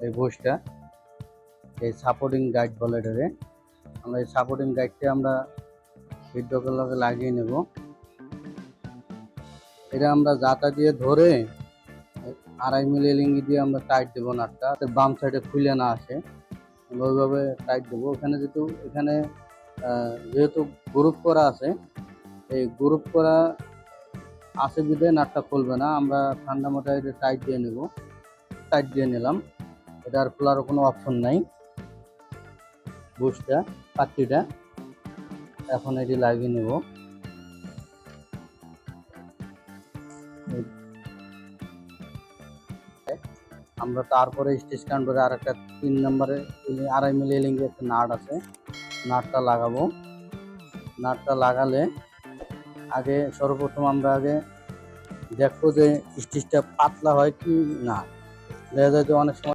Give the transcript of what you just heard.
এই ঘোষটা, এই supporting guide বলে এটারে। আমরা এই সাপোর্টিং গাইডটা আমরা ফিডব্যাকের লগে লাগিয়ে নেব। এটা আমরা জাতা দিয়ে ধরে 2.5 মিলি লিঙ্গি দিয়ে আমরা টাইট দেবো নাটটা, বাম সাইডে খুলে না আসে, আমরা ওইভাবে টাইট দেবো। যেহেতু গ্রুপ করা আছে, এই গ্রুপ করা আছে বিধে নাটটা খুলবে না। আমরা ঠান্ডা মাথায় এটা টাইট দিয়ে নেব। টাইট দিয়ে নিলাম, এটা আর খোলার কোনো অপশন নাই। বুশটা পাত্রিটা এখন এটি লাগিয়ে নেব। আমরা তারপরে স্টিচ কাউন্টারে আর একটা 3 নম্বরে 2.5 মিলি লিঙ্গি একটা নাট আছে, নাটটা লাগাবো। নাটটা লাগালে আগে সর্বপ্রথম আমরা দেখবো যে স্টিচটা পাতলা হয় কি না। দেখা যায় যে অনেক সময়